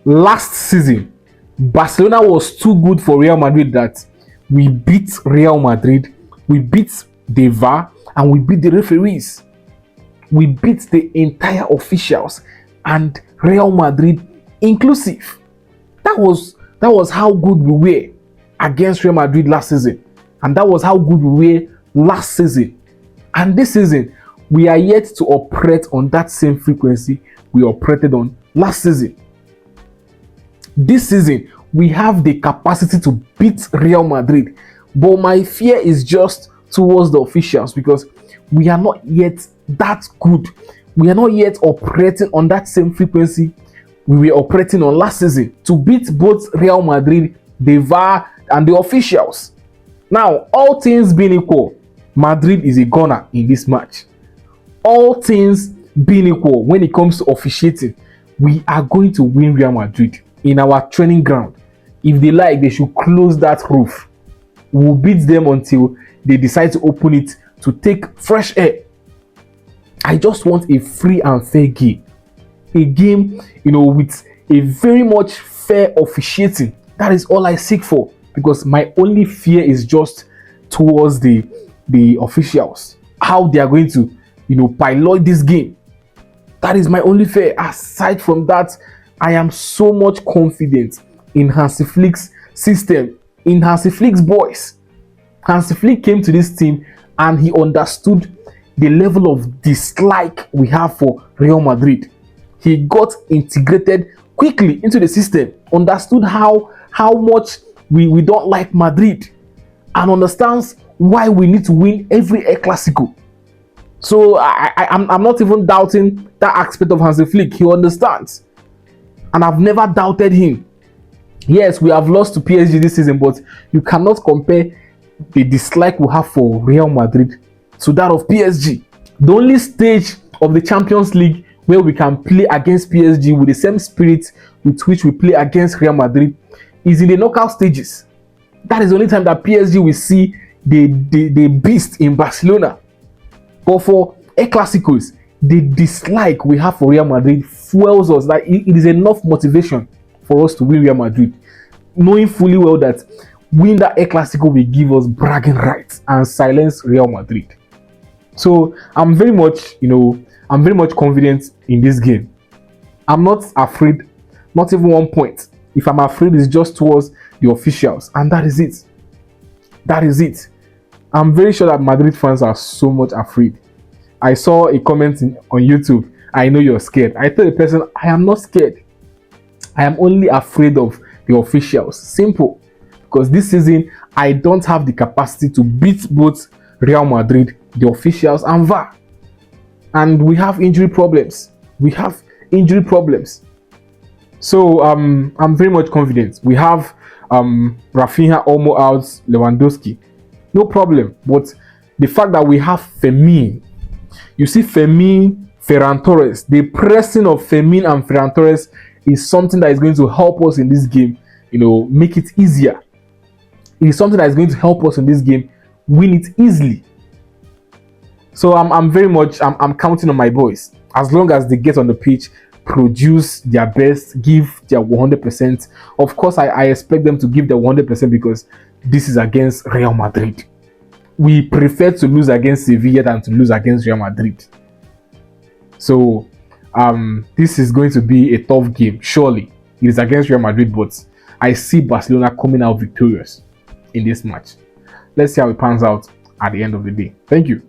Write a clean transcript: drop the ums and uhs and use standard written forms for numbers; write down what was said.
last season, Barcelona was too good for Real Madrid that we beat Real Madrid, we beat the VAR, and we beat the referees. We beat the entire officials and Real Madrid inclusive. That was how good we were against Real Madrid last season, and that was how good we were last season. And this season, we are yet to operate on that same frequency we operated on last season. This season, we have the capacity to beat Real Madrid, but my fear is just towards the officials because we are not yet that good. We are not yet operating on that same frequency we were operating on last season to beat both Real Madrid, the VAR, and the officials. Now, all things being equal, Madrid is a gunner in this match. All things being equal, when it comes to officiating, we are going to win Real Madrid in our training ground. If they like, they should close that roof. We'll beat them until they decide to open it to take fresh air. I just want a free and fair game. A game, with a very much fair officiating. That is all I seek for, because my only fear is just towards the officials. How they are going to, pilot this game. That is my only fear. Aside from that, I am so much confident in Hansi Flick's system, in Hansi Flick's boys. Hansi Flick came to this team and he understood the level of dislike we have for Real Madrid. He got integrated quickly into the system, understood how much we don't like Madrid, and understands why we need to win every El Clasico. So I'm not even doubting that aspect of Hansi Flick. He understands, and I've never doubted him. Yes, we have lost to PSG this season, but you cannot compare the dislike we have for Real Madrid to that of PSG. The only stage of the Champions League where we can play against PSG with the same spirit with which we play against Real Madrid is in the knockout stages. That is the only time that PSG will see the beast in Barcelona. But for El Clasicos, the dislike we have for Real Madrid fuels us. That it is enough motivation for us to win Real Madrid, knowing fully well that win that El Clasico will give us bragging rights and silence Real Madrid. So I'm very much confident in this game. I'm not afraid, not even 1 point. If I'm afraid, it's just towards the officials, and that is it. That is it. I'm very sure that Madrid fans are so much afraid. I saw a comment on YouTube. I know you're scared. I told the person, I am not scared. I am only afraid of the officials. Simple. Because this season, I don't have the capacity to beat both Real Madrid, the officials, and VAR. And we have injury problems. So I'm very much confident. We have Rafinha, Olmo out, Lewandowski. No problem. But the fact that we have Fermin, you see Fermin, Ferran Torres, the pressing of Fermin and Ferran Torres is something that is going to help us in this game, make it easier. It is something that is going to help us in this game win it easily. So I'm very much counting on my boys. As long as they get on the pitch, produce their best, give their 100%. Of course, I expect them to give their 100% because this is against Real Madrid. We prefer to lose against Sevilla than to lose against Real Madrid. So this is going to be a tough game. Surely it is against Real Madrid, but I see Barcelona coming out victorious in this match. Let's see how it pans out at the end of the day. Thank you.